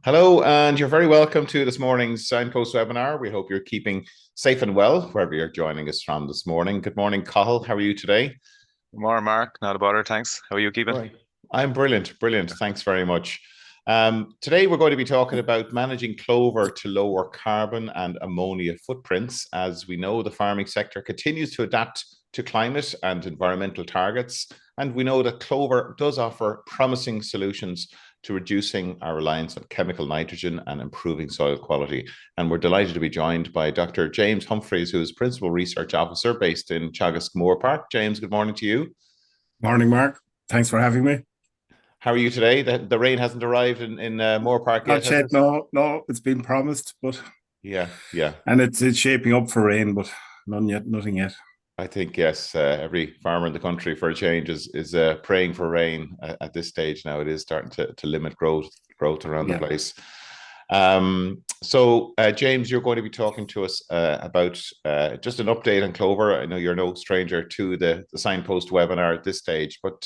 Hello, and you're very welcome to this morning's Signpost webinar. We hope you're keeping safe and well wherever you're joining us from this morning. Good morning, Cathal. How are you today? Good morning, Mark. Not a bother, thanks. How are you keeping? Right. I'm brilliant, brilliant. Thanks very much. Today, we're going to be talking about managing clover to lower carbon and ammonia footprints. As we know, the farming sector continues to adapt to climate and environmental targets. And we know that clover does offer promising solutions to reducing our reliance on chemical nitrogen and improving soil quality. And we're delighted to be joined by Dr. James Humphreys, who is Principal Research Officer based in Teagasc Park. James, good morning to you. Morning, Mark. Thanks for having me. How are you today? The rain hasn't arrived in Moore Park yet. Not yet. No, it's been promised, but yeah, and it's shaping up for rain, but nothing yet. I think yes. Every farmer in the country, for a change, is praying for rain at this stage. Now it is starting to limit growth around the place. So James, you're going to be talking to us about just an update on clover. I know you're no stranger to the Signpost webinar at this stage, but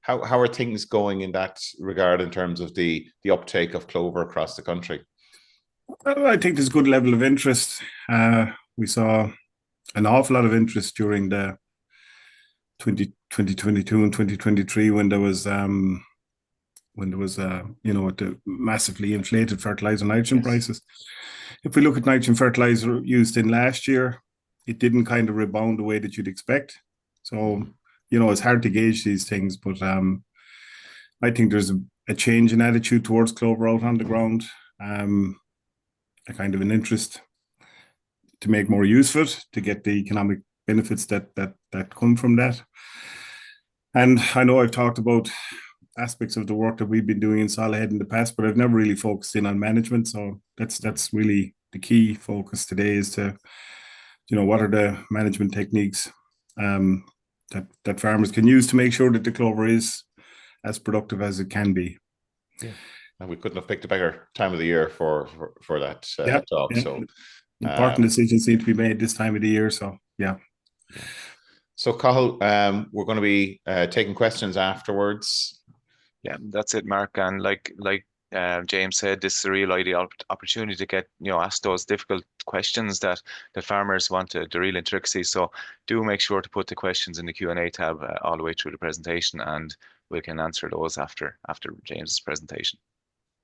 how are things going in that regard in terms of the uptake of clover across the country? Well, I think there's a good level of interest. We saw an awful lot of interest during the 2022 and 2023 when there was the massively inflated fertilizer nitrogen prices. If we look at nitrogen fertilizer used in last year, it didn't kind of rebound the way that you'd expect. So, it's hard to gauge these things, but I think there's a change in attitude towards clover out on the ground, a kind of an interest to make more use of it, to get the economic benefits that come from that. And I know I've talked about aspects of the work that we've been doing in Salahead in the past, but I've never really focused in on management. So that's really the key focus today is to, what are the management techniques that farmers can use to make sure that the clover is as productive as it can be. Yeah, and we couldn't have picked a better time of the year for that talk. Yeah. So important decisions need to be made this time of the year. So yeah. So Cathal, we're going to be taking questions afterwards. Yeah, that's it, Mark. And like James said, this is a real ideal opportunity to get ask those difficult questions that the farmers want the real intricacies. So do make sure to put the questions in the Q&A tab all the way through the presentation, and we can answer those after James's presentation.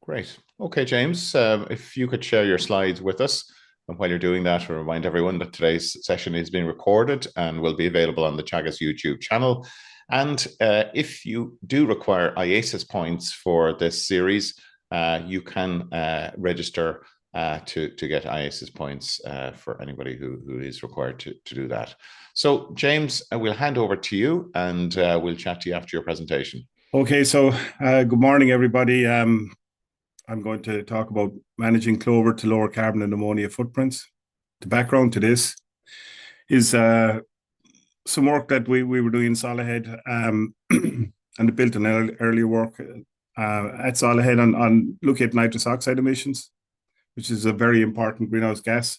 Great. Okay, James, if you could share your slides with us. And while you're doing that, I'll remind everyone that today's session is being recorded and will be available on the Teagasc YouTube channel. And if you do require IASIS points for this series, you can register to get IASIS points for anybody who is required to do that. So, James, we'll hand over to you and we'll chat to you after your presentation. Okay, so good morning, everybody. I'm going to talk about managing clover to lower carbon and ammonia footprints. The background to this is some work that we were doing in Salahead and built an earlier work at Salahead on looking at nitrous oxide emissions, which is a very important greenhouse gas.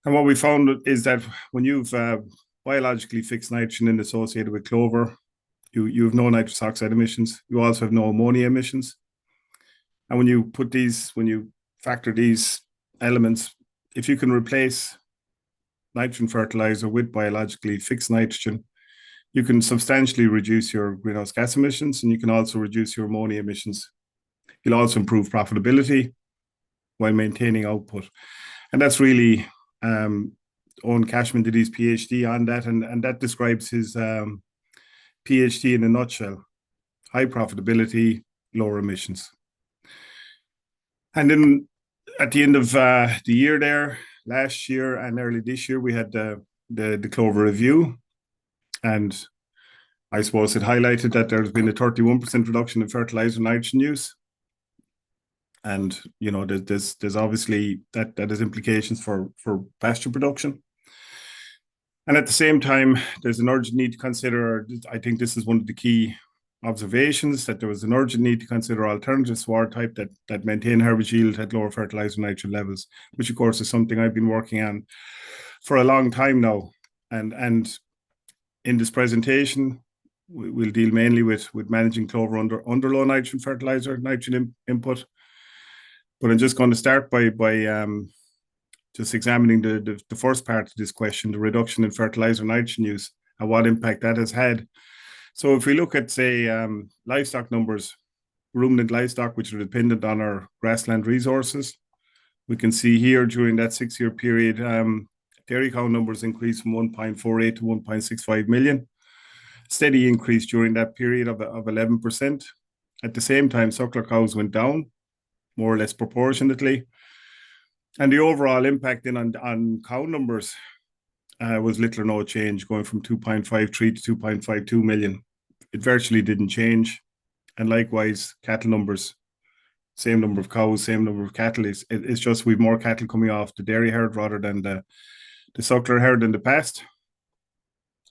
And what we found is that when you've biologically fixed nitrogen associated with clover, you have no nitrous oxide emissions. You also have no ammonia emissions. And when you factor these elements, if you can replace nitrogen fertilizer with biologically fixed nitrogen, you can substantially reduce your greenhouse gas emissions, and you can also reduce your ammonia emissions. You'll also improve profitability while maintaining output. And that's really Owen Cashman did his PhD on that, and that describes his PhD in a nutshell: high profitability, lower emissions. And then at the end of the year there, last year and early this year, we had the clover review. And I suppose it highlighted that there's been a 31% reduction in fertilizer nitrogen use. And, there's obviously that has implications for pasture production. And at the same time, there's an urgent need to consider, I think this is one of the key observations, that there was an urgent need to consider alternative sward type that maintain herbage yield at lower fertilizer nitrogen levels, which of course is something I've been working on for a long time now. And in this presentation, we'll deal mainly with managing clover under low nitrogen fertilizer nitrogen input. But I'm just going to start by just examining the first part of this question, the reduction in fertilizer nitrogen use and what impact that has had. So if we look at, say, livestock numbers, ruminant livestock, which are dependent on our grassland resources, we can see here during that 6-year period, dairy cow numbers increased from 1.48 to 1.65 million. Steady increase during that period of 11%. At the same time, suckler cows went down, more or less proportionately. And the overall impact then on cow numbers was little or no change, going from 2.53 to 2.52 million. It virtually didn't change. And likewise, cattle numbers, same number of cows, same number of cattle. It's just we've more cattle coming off the dairy herd rather than the suckler herd in the past.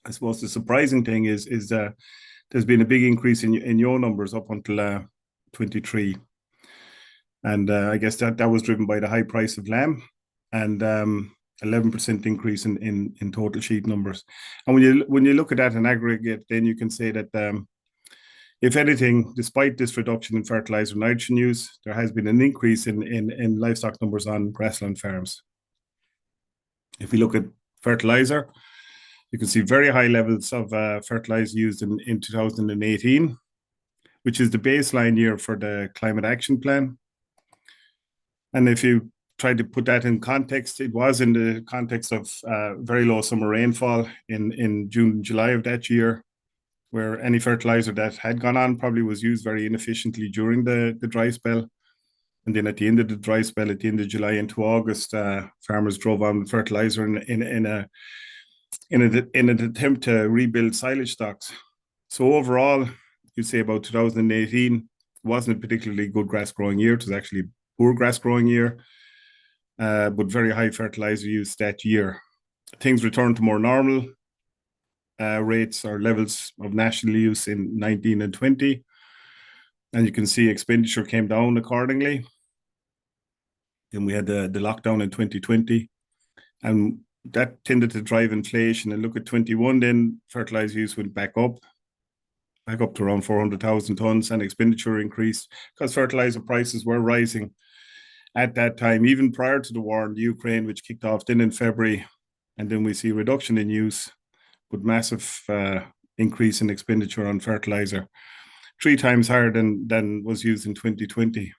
I suppose the surprising thing is there's been a big increase in ewe numbers up until 23. And I guess that was driven by the high price of lamb and 11% increase in total sheep numbers. And when you look at that in aggregate, then you can say that if anything, despite this reduction in fertilizer nitrogen use, there has been an increase in livestock numbers on grassland farms. If we look at fertilizer, you can see very high levels of fertilizer used in 2018, which is the baseline year for the Climate Action Plan. And if you try to put that in context, it was in the context of very low summer rainfall in June and July of that year, where any fertilizer that had gone on probably was used very inefficiently during the dry spell. And then at the end of the dry spell, at the end of July into August, farmers drove on with fertilizer in an attempt to rebuild silage stocks. So overall, you'd say about 2018 wasn't a particularly good grass growing year. It was actually a poor grass growing year, but very high fertilizer use that year. Things returned to more normal rates or levels of national use in 19 and 20. And you can see expenditure came down accordingly. Then we had the lockdown in 2020. And that tended to drive inflation. And look at 21, then fertilizer use went back up to around 400,000 tons, and expenditure increased because fertilizer prices were rising at that time, even prior to the war in Ukraine, which kicked off then in February. And then we see a reduction in use, but massive increase in expenditure on fertilizer, 3 times higher than was used in 2020.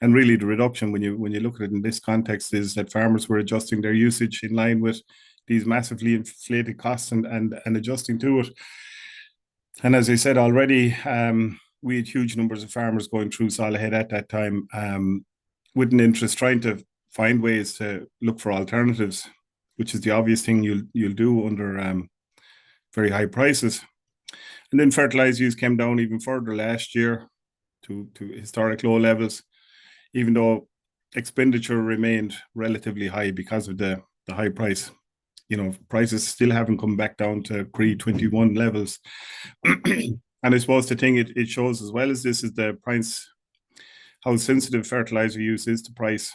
And really the reduction, when you look at it in this context, is that farmers were adjusting their usage in line with these massively inflated costs and adjusting to it. And as I said already, we had huge numbers of farmers going through Salahead at that time with an interest trying to find ways to look for alternatives, which is the obvious thing you'll do under very high prices. And then fertilizer use came down even further last year to historic low levels, even though expenditure remained relatively high because of the high price. You know, prices still haven't come back down to pre-21 levels. And I suppose the thing it shows as well as this is the price, how sensitive fertilizer use is to price,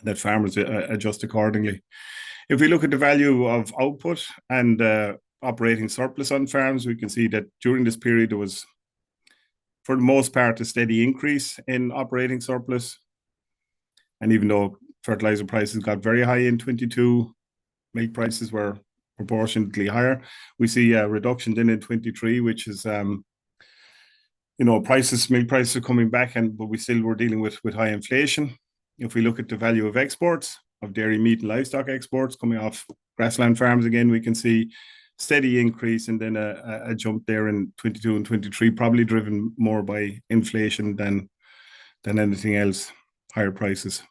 that farmers adjust accordingly. If we look at the value of output and operating surplus on farms, we can see that during this period there was, for the most part, a steady increase in operating surplus. And even though fertilizer prices got very high in 22, milk prices were proportionately higher. We see a reduction then in 23, which is, milk prices are coming back, but we still were dealing with high inflation. If we look at the value of exports, of dairy, meat, and livestock exports coming off grassland farms again, we can see steady increase and then a jump there in 22 and 23, probably driven more by inflation than anything else, higher prices.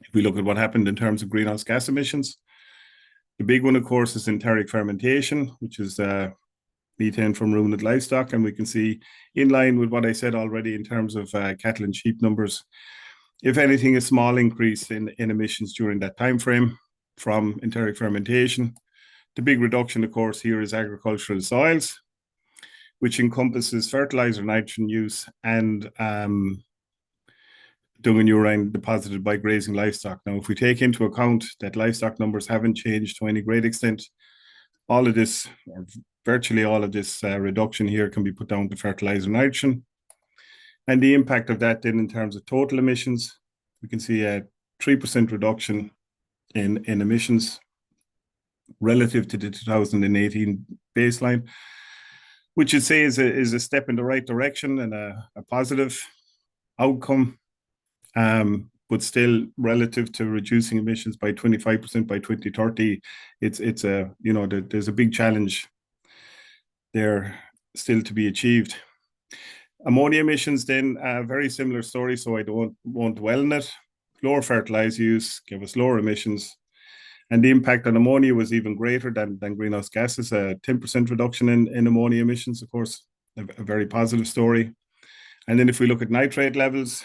If we look at what happened in terms of greenhouse gas emissions, the big one, of course, is enteric fermentation, which is methane from ruminant livestock. And we can see, in line with what I said already in terms of cattle and sheep numbers, if anything, a small increase in emissions during that time frame from enteric fermentation. The big reduction, of course, here is agricultural soils, which encompasses fertilizer, nitrogen use, and dung and urine deposited by grazing livestock. Now, if we take into account that livestock numbers haven't changed to any great extent, all of this, or virtually all of this reduction here can be put down to fertilizer nitrogen. And the impact of that then in terms of total emissions, we can see a 3% reduction in emissions relative to the 2018 baseline, which you'd say is a step in the right direction and a positive outcome, but still relative to reducing emissions by 25% by 2030, it's a, you know, there's a big challenge there still to be achieved. Ammonia emissions then, a very similar story, so I won't dwell on it. Lower fertilizer use gave us lower emissions, and the impact on ammonia was even greater than greenhouse gases, a 10% reduction in ammonia emissions, of course, a very positive story. And then if we look at nitrate levels,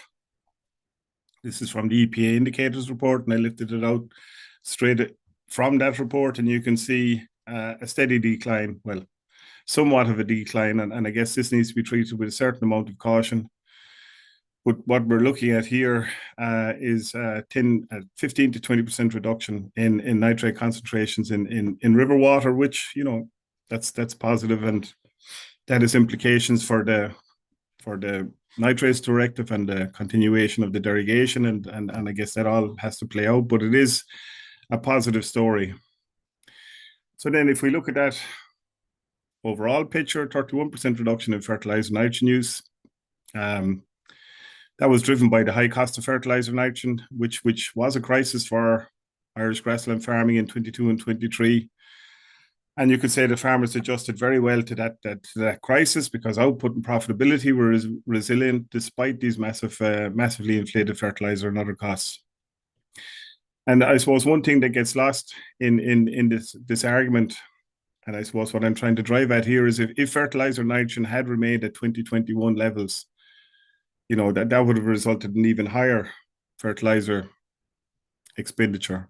this is from the EPA indicators report, and I lifted it out straight from that report, and you can see a steady decline, well, somewhat of a decline, and I guess this needs to be treated with a certain amount of caution. But what we're looking at here is 15 to 20% reduction in nitrate concentrations in river water, which, you know, that's positive, and that has implications for the nitrates directive and the continuation of the derogation, and I guess that all has to play out, but it is a positive story. So then if we look at that overall picture, 31% reduction in fertilizer nitrogen use. That was driven by the high cost of fertilizer nitrogen, which was a crisis for Irish grassland farming in 22 and 23. And you could say the farmers adjusted very well to that crisis, because output and profitability were resilient despite these massively inflated fertilizer and other costs. And I suppose one thing that gets lost in this argument, and I suppose what I'm trying to drive at here, is if fertilizer nitrogen had remained at 2021 levels, you know, that would have resulted in even higher fertilizer expenditure.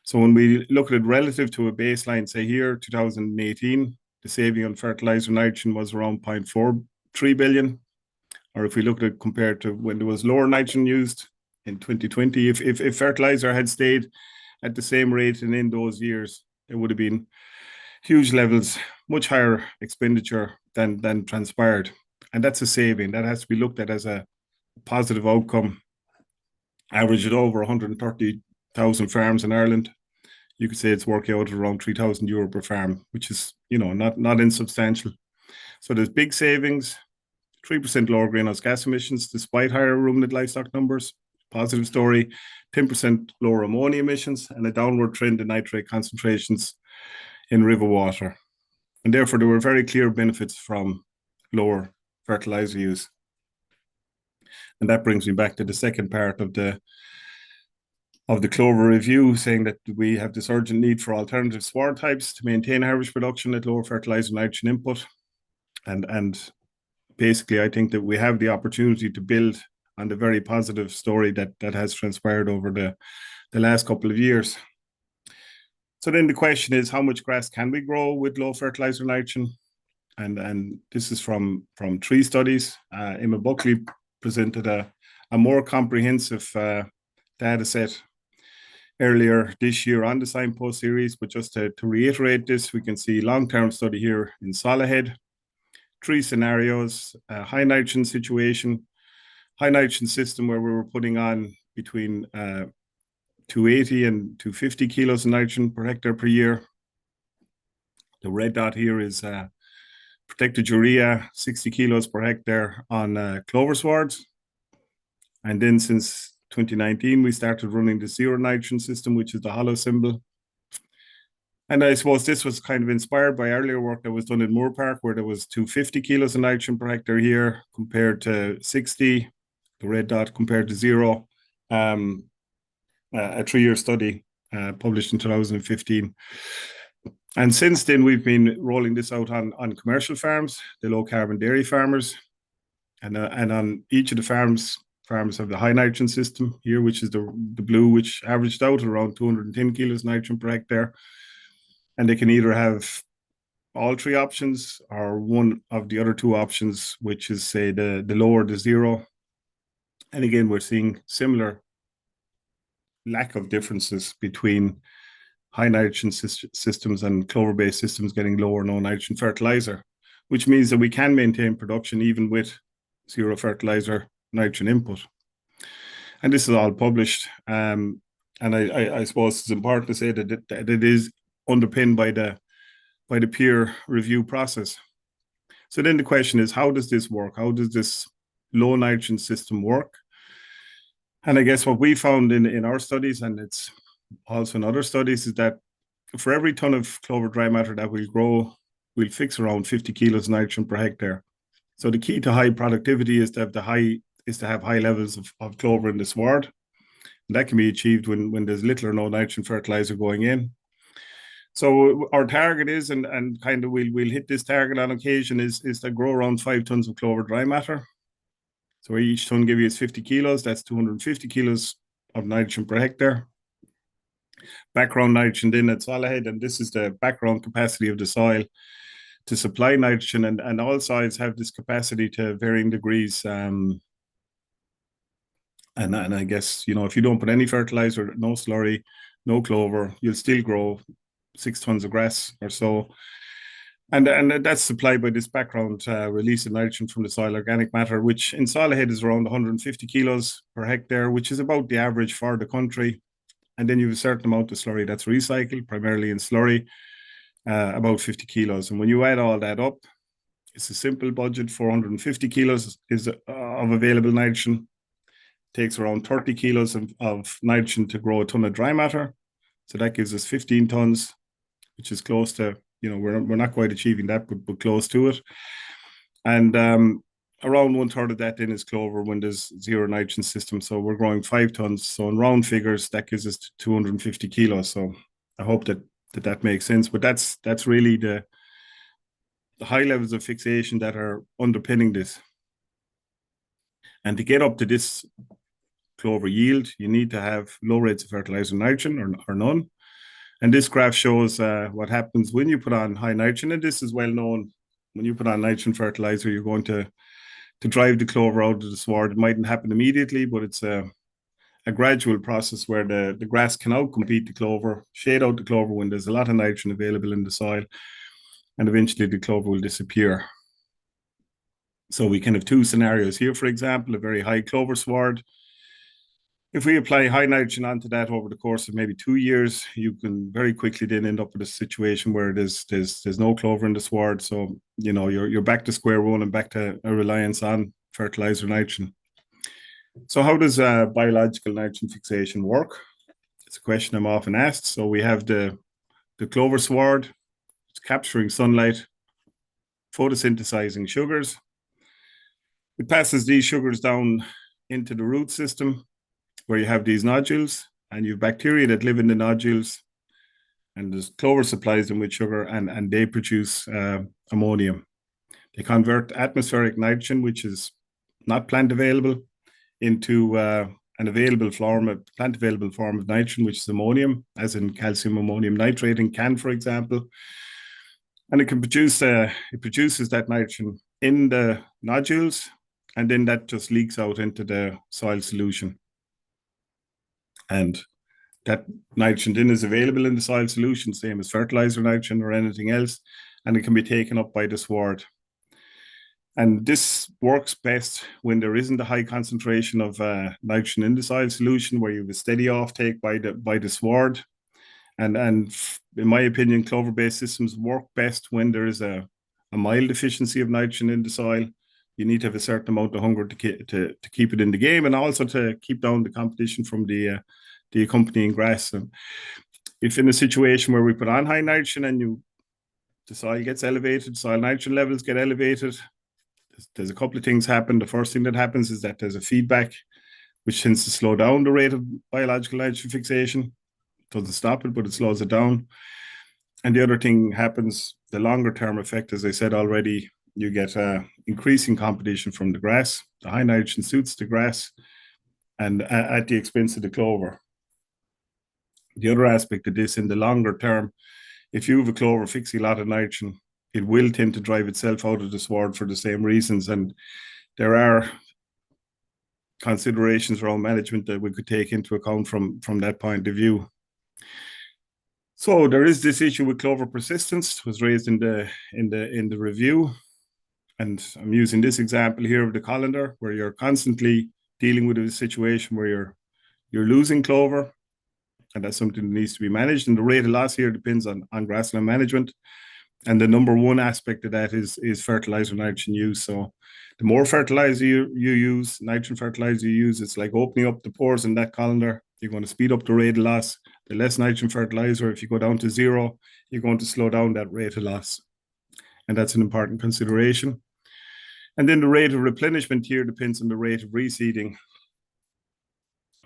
So when we look at it relative to a baseline, say here, 2018, the saving on fertilizer nitrogen was around 0.43 billion. Or if we look at it compared to when there was lower nitrogen used in 2020, if fertilizer had stayed at the same rate and in those years, it would have been huge levels, much higher expenditure than transpired. And that's a saving. That has to be looked at as a positive outcome. Average it over 130,000 farms in Ireland, you could say it's working out at around €3,000 per farm, which is, you know, not insubstantial. So there's big savings, 3% lower greenhouse gas emissions despite higher ruminant livestock numbers. Positive story, 10% lower ammonia emissions, and a downward trend in nitrate concentrations in river water. And therefore, there were very clear benefits from lower fertilizer use. And that brings me back to the second part of the clover review, saying that we have this urgent need for alternative sward types to maintain harvest production at lower fertilizer nitrogen input. And basically, I think that we have the opportunity to build on the very positive story that has transpired over the last couple of years. So then the question is, how much grass can we grow with low fertilizer nitrogen? And this is from 3 studies. Emma Buckley presented a more comprehensive data set earlier this year on the Signpost series, but just to reiterate this, we can see long-term study here in Solihead, 3 scenarios, high nitrogen situation, high nitrogen system where we were putting on between 280 and 250 kilos of nitrogen per hectare per year. The red dot here is protected urea, 60 kilos per hectare on clover swards. And then since 2019, we started running the zero nitrogen system, which is the hollow symbol. And I suppose this was kind of inspired by earlier work that was done in Moore Park, where there was 250 kilos of nitrogen per hectare here compared to 60, the red dot compared to 0. A 3-year study published in 2015. And since then, we've been rolling this out on commercial farms, the low carbon dairy farmers. And on each of the farms have the high nitrogen system here, which is the blue, which averaged out around 210 kilos nitrogen per hectare. And they can either have all 3 options or one of the other 2 options, which is, say, the lower, the 0. And again, we're seeing similar lack of differences between high nitrogen systems and clover-based systems getting lower no nitrogen fertilizer, which means that we can maintain production even with zero fertilizer nitrogen input. And this is all published. And I suppose it's important to say that it is underpinned by the peer review process. So then the question is, how does this work? How does this low nitrogen system work? And I guess what we found in our studies, and it's also in other studies, is that for every ton of clover dry matter that we'll grow, we'll fix around 50 kilos nitrogen per hectare. So the key to high productivity is to have high levels of clover in the sward. And that can be achieved when there's little or no nitrogen fertilizer going in. So our target is, and kind of we'll hit this target on occasion, is to grow around 5 tons of clover dry matter. So each ton give you is 50 kilos. That's 250 kilos of nitrogen per hectare. Background nitrogen then at soil head, and this is the background capacity of the soil to supply nitrogen, and all soils have this capacity to varying degrees. And I guess, if you don't put any fertilizer, no slurry, no clover, you'll still grow 6 tons of grass or so. And that's supplied by this background release of nitrogen from the soil organic matter, which in soil head is around 150 kilos per hectare, which is about the average for the country. And then you have a certain amount of slurry that's recycled, primarily in slurry, about 50 kilos. And when you add all that up, it's a simple budget. 450 kilos is of available nitrogen. It takes around 30 kilos of nitrogen to grow a ton of dry matter. So that gives us 15 tons, which is close to, we're not quite achieving that, but close to it. And around 1/3 of that then is clover when there's zero nitrogen system. So we're growing 5 tons. So in round figures, that gives us 250 kilos. So I hope that makes sense. But that's really the high levels of fixation that are underpinning this. And to get up to this clover yield, you need to have low rates of fertilizer nitrogen or none. And this graph shows what happens when you put on high nitrogen. And this is well known. When you put on nitrogen fertilizer, you're going to drive the clover out of the sward. It mightn't happen immediately, but it's a gradual process where the grass can outcompete the clover, shade out the clover when there's a lot of nitrogen available in the soil, and eventually the clover will disappear. So we can have 2 scenarios here, for example, a very high clover sward. If we apply high nitrogen onto that over the course of maybe 2 years, you can very quickly then end up with a situation where there's no clover in the sward. So, you're back to square one and back to a reliance on fertilizer nitrogen. So how does biological nitrogen fixation work? It's a question I'm often asked. So we have the clover sward. It's capturing sunlight, photosynthesizing sugars. It passes these sugars down into the root system, where you have these nodules, and you have bacteria that live in the nodules, and the clover supplies them with sugar, and they produce ammonium. They convert atmospheric nitrogen, which is not plant available, into an available form, a plant available form of nitrogen, which is ammonium, as in calcium ammonium nitrate in can, for example. And it produces that nitrogen in the nodules, and then that just leaks out into the soil solution. And that nitrogen then is available in the soil solution, same as fertilizer nitrogen or anything else, and it can be taken up by the sward. And this works best when there isn't a high concentration of nitrogen in the soil solution, where you have a steady offtake by the sward. And in my opinion, clover-based systems work best when there is a mild deficiency of nitrogen in the soil. You need to have a certain amount of hunger to keep it in the game, and also to keep down the competition from the accompanying grass. And if in a situation where we put on high nitrogen and the soil gets elevated, soil nitrogen levels get elevated, there's a couple of things happen. The first thing that happens is that there's a feedback, which tends to slow down the rate of biological nitrogen fixation. It doesn't stop it, but it slows it down. And the other thing happens, the longer term effect, as I said already, you get increasing competition from the grass. The high nitrogen suits the grass, and at the expense of the clover. The other aspect of this, in the longer term, if you have a clover fixing a lot of nitrogen, it will tend to drive itself out of the sward for the same reasons. And there are considerations around management that we could take into account from that point of view. So there is this issue with clover persistence. It was raised in the review. And I'm using this example here of the colander, where you're constantly dealing with a situation where you're losing clover, and that's something that needs to be managed. And the rate of loss here depends on grassland management. And the number one aspect of that is fertilizer nitrogen use. So the more fertilizer you use, nitrogen fertilizer you use, it's like opening up the pores in that colander. You're going to speed up the rate of loss. The less nitrogen fertilizer, if you go down to zero, you're going to slow down that rate of loss. And that's an important consideration. And then the rate of replenishment here depends on the rate of reseeding.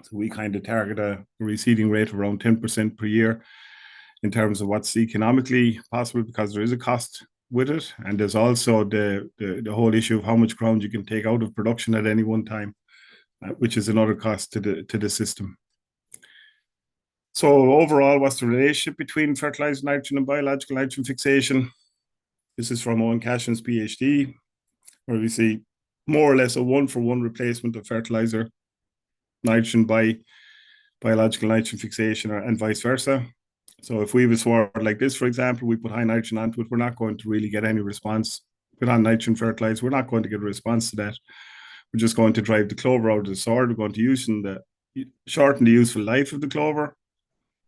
So we kind of target a reseeding rate of around 10% per year in terms of what's economically possible, because there is a cost with it. And there's also the whole issue of how much ground you can take out of production at any one time, which is another cost to the system. So overall, what's the relationship between fertilizer nitrogen and biological nitrogen fixation? This is from Owen Cashin's PhD, where we see more or less a 1-for-1 replacement of fertilizer nitrogen by biological nitrogen fixation, and vice versa. So if we have a sward like this, for example, we put high nitrogen onto it, we're not going to really get any response. Put on nitrogen fertilizer, we're not going to get a response to that. We're just going to drive the clover out of the sward. We're going to shorten the useful life of the clover.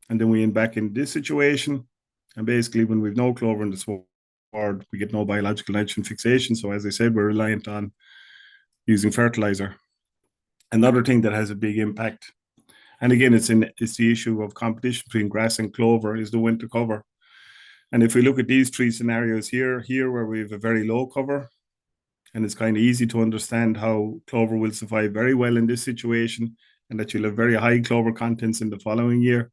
And then we end back in this situation. And basically, when we've no clover in the sward, we get no biological nitrogen fixation. So as I said, we're reliant on using fertilizer. Another thing that has a big impact, and again, it's the issue of competition between grass and clover, is the winter cover. And if we look at these three scenarios here where we have a very low cover, and it's kind of easy to understand how clover will survive very well in this situation, and that you'll have very high clover contents in the following year.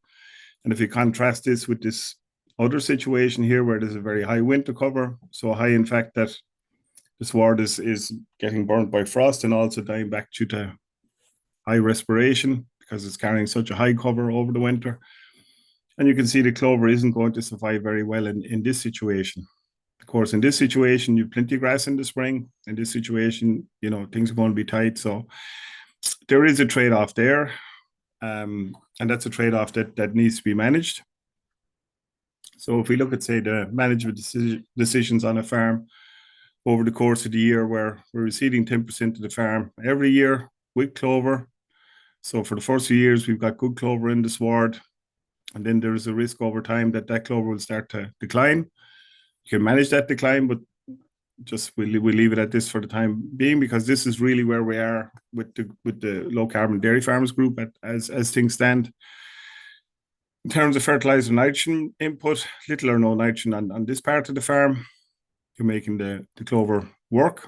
And if you contrast this with this other situation here, where there's a very high winter cover, so high in fact that the sward is getting burnt by frost and also dying back due to high respiration, because it's carrying such a high cover over the winter. And you can see the clover isn't going to survive very well in this situation. Of course, in this situation, you have plenty of grass in the spring. In this situation, things are going to be tight. So there is a trade-off there. And that's a trade-off that needs to be managed. So if we look at, say, the management decisions on a farm over the course of the year, where we're reseeding 10% of the farm every year with clover. So for the first few years, we've got good clover in the sward. And then there is a risk over time that clover will start to decline. You can manage that decline, but just we'll leave it at this for the time being, because this is really where we are with the low carbon dairy farmers group as things stand. In terms of fertilizer nitrogen input, little or no nitrogen on this part of the farm. You're making the clover work.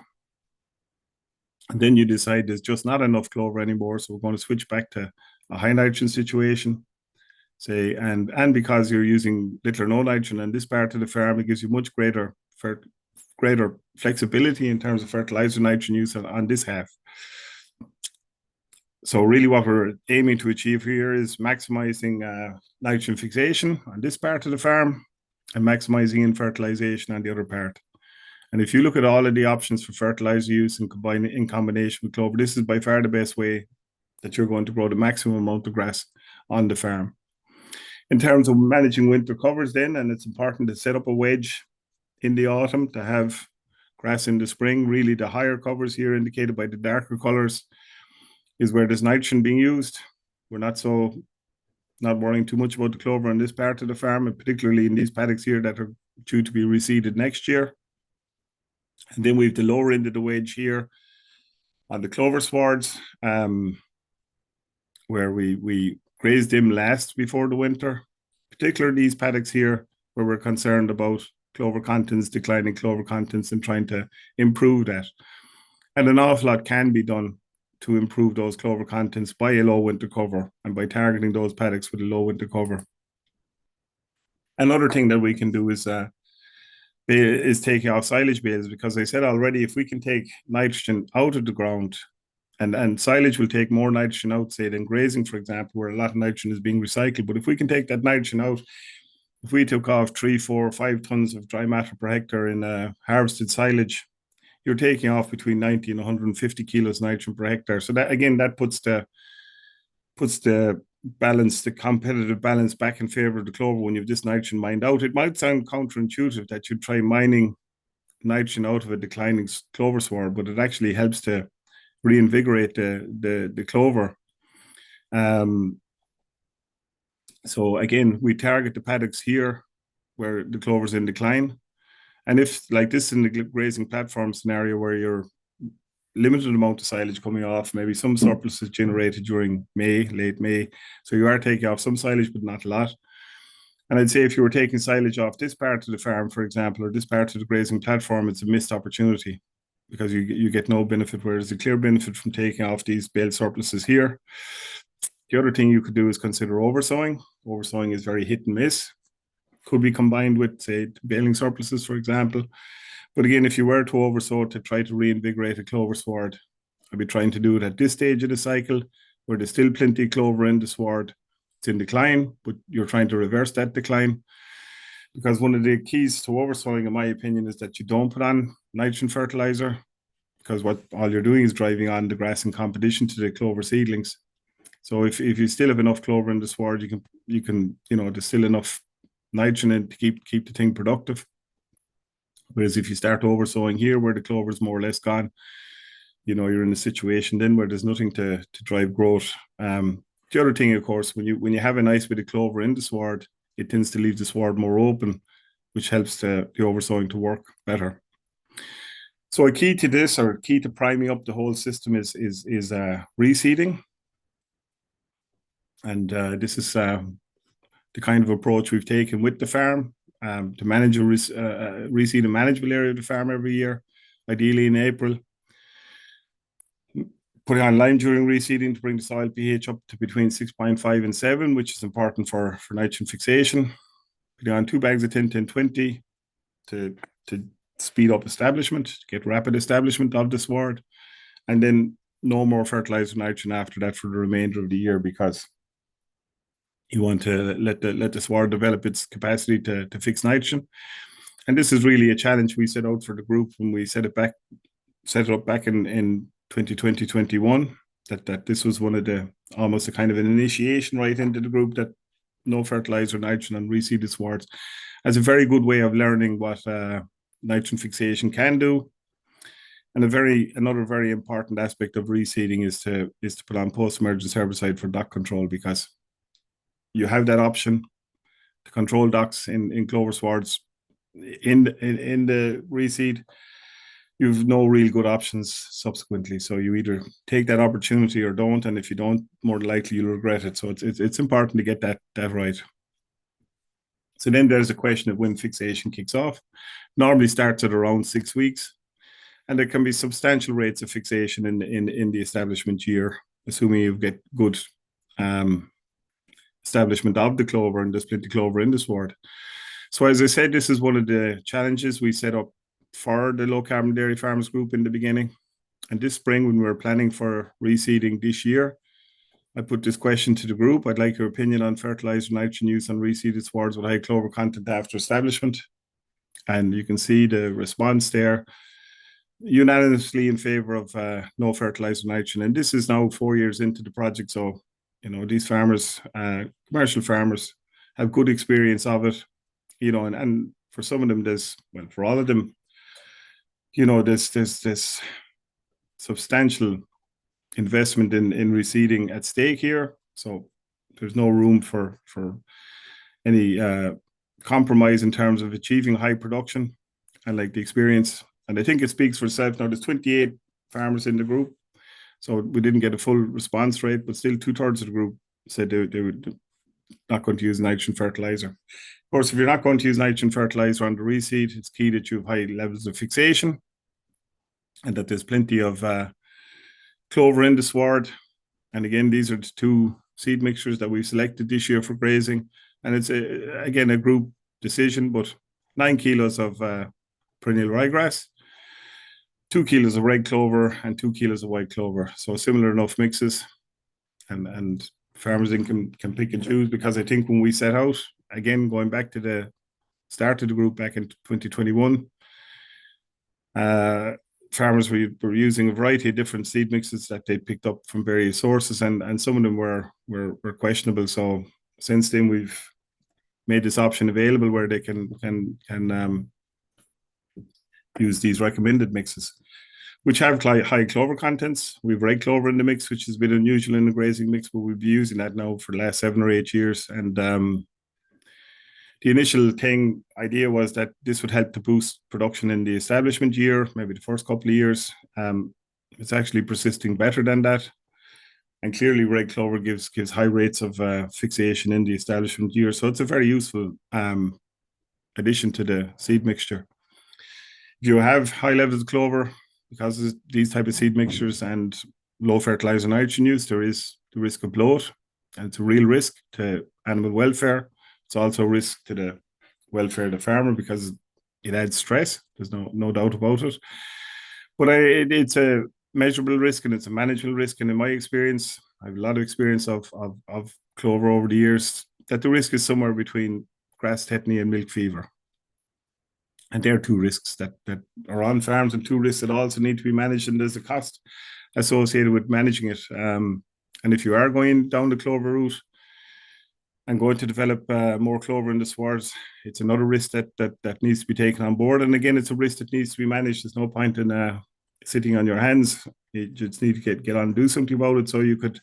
And then you decide there's just not enough clover anymore, so we're going to switch back to a high nitrogen situation. Say, and because you're using little or no nitrogen on this part of the farm, it gives you much greater flexibility in terms of fertilizer nitrogen use on this half. So really what we're aiming to achieve here is maximizing nitrogen fixation on this part of the farm and maximizing in fertilization on the other part. And if you look at all of the options for fertilizer use and in combination with clover, this is by far the best way that you're going to grow the maximum amount of grass on the farm. In terms of managing winter covers then, and it's important to set up a wedge in the autumn to have grass in the spring. Really the higher covers here indicated by the darker colors is where there's nitrogen being used. We're not worrying too much about the clover on this part of the farm, and particularly in these paddocks here that are due to be reseeded next year. And then we have the lower end of the wedge here on the clover swards, where we graze them last before the winter, particularly these paddocks here where we're concerned about clover contents, declining clover contents, and trying to improve that. And an awful lot can be done to improve those clover contents by a low winter cover and by targeting those paddocks with a low winter cover. Another thing that we can do is taking off silage bales, because I said already, if we can take nitrogen out of the ground, and silage will take more nitrogen out, say, than grazing, for example, where a lot of nitrogen is being recycled. But if we can take that nitrogen out, if we took off 3, 4, 5 tons of dry matter per hectare in harvested silage, you're taking off between 90 and 150 kilos nitrogen per hectare. So that, again, that puts the balance, the competitive balance back in favor of the clover when you have this nitrogen mined out. It might sound counterintuitive that you try mining nitrogen out of a declining clover sward, but it actually helps to reinvigorate the clover. So again, we target the paddocks here where the clover's in decline. And if, like this in the grazing platform scenario where you're limited amount of silage coming off, maybe some surplus is generated during May, late May. So you are taking off some silage, but not a lot. And I'd say if you were taking silage off this part of the farm, for example, or this part of the grazing platform, it's a missed opportunity because you get no benefit, whereas the clear benefit from taking off these bale surpluses here. The other thing you could do is consider oversowing. Oversowing is very hit and miss. Could be combined with, say, baling surpluses, for example. But again, if you were to oversow to try to reinvigorate a clover sward, I'd be trying to do it at this stage of the cycle where there's still plenty of clover in the sward. It's in decline, but you're trying to reverse that decline. Because one of the keys to oversowing, in my opinion, is that you don't put on nitrogen fertilizer, because what all you're doing is driving on the grass in competition to the clover seedlings. So if you still have enough clover in the sward, you can there's still enough nitrogen in to keep the thing productive. Whereas if you start oversowing here where the clover is more or less gone, you're in a situation then where there's nothing to drive growth. The other thing, of course, when you have a nice bit of clover in the sward, it tends to leave the sward more open, which helps the oversowing to work better. So a key to this, or key to priming up the whole system, is reseeding. And this is the kind of approach we've taken with the farm to manage a reseed and manageable area of the farm every year, ideally in April. Putting on lime during reseeding to bring the soil pH up to between 6.5 and 7, which is important for nitrogen fixation. Putting on 2 bags of 10-10-20 to speed up establishment, get rapid establishment of the sward, and then no more fertilizer nitrogen after that for the remainder of the year, because you want to let the sward develop its capacity to fix nitrogen. And this is really a challenge we set out for the group when we set it up back in 2020-21, that this was one of the, almost a kind of an initiation right into the group, that no fertilizer nitrogen on reseeded swards, as a very good way of learning what nitrogen fixation can do. And another very important aspect of reseeding is to put on post-emergence herbicide for dock control, because you have that option to control docks in clover swards in the reseed. You've no real good options subsequently, so you either take that opportunity or don't, and if you don't, more likely you'll regret it. So it's important to get that right. So then there's a question of when fixation kicks off. Normally starts at around 6 weeks, and there can be substantial rates of fixation in the establishment year, assuming you get good establishment of the clover and there's plenty clover in the sward. So as I said, this is one of the challenges we set up for the low carbon dairy farmers group in the beginning. And this spring, when we were planning for reseeding this year, I put this question to the group: I'd like your opinion on fertilizer nitrogen use on reseeded swards with high clover content after establishment. And you can see the response there, unanimously in favor of no fertilizer nitrogen. And this is now 4 years into the project. So, these farmers, commercial farmers, have good experience of it, and for some of them, for all of them, there's this substantial investment in reseeding at stake here. So there's no room for any compromise in terms of achieving high production, and like the experience. And I think it speaks for itself. Now there's 28 farmers in the group, so we didn't get a full response rate, but still 2/3 of the group said they would not going to use nitrogen fertilizer. Of course, if you're not going to use nitrogen fertilizer on the reseed, it's key that you have high levels of fixation and that there's plenty of clover in the sward. And again, these are the 2 seed mixtures that we've selected this year for grazing. And it's, again, a group decision, but 9 kilos of perennial ryegrass, 2 kilos of red clover, and 2 kilos of white clover. So similar enough mixes. And farmers can pick and choose, because I think when we set out, again, going back to the start of the group back in 2021, farmers were using a variety of different seed mixes that they picked up from various sources, and some of them were questionable. So since then, we've made this option available where they can use these recommended mixes, which have high clover contents. We've red clover in the mix, which is a bit unusual in the grazing mix, but we've been using that now for the last 7 or 8 years. And the initial idea was that this would help to boost production in the establishment year, maybe the first couple of years. It's actually persisting better than that. And clearly red clover gives high rates of fixation in the establishment year. So it's a very useful addition to the seed mixture. If you have high levels of clover, because of these type of seed mixtures and low fertilizer nitrogen use, there is the risk of bloat, and it's a real risk to animal welfare. It's also a risk to the welfare of the farmer because it adds stress. There's no doubt about it. But it's a measurable risk and it's a manageable risk. And in my experience, I have a lot of experience of clover over the years, that the risk is somewhere between grass tetany and milk fever. And there are 2 risks that are on farms, and 2 risks that also need to be managed, and there's a cost associated with managing it. And if you are going down the clover route and going to develop more clover in the swards, it's another risk that needs to be taken on board. And again, it's a risk that needs to be managed. There's no point in sitting on your hands. You just need to get on and do something about it. So you could,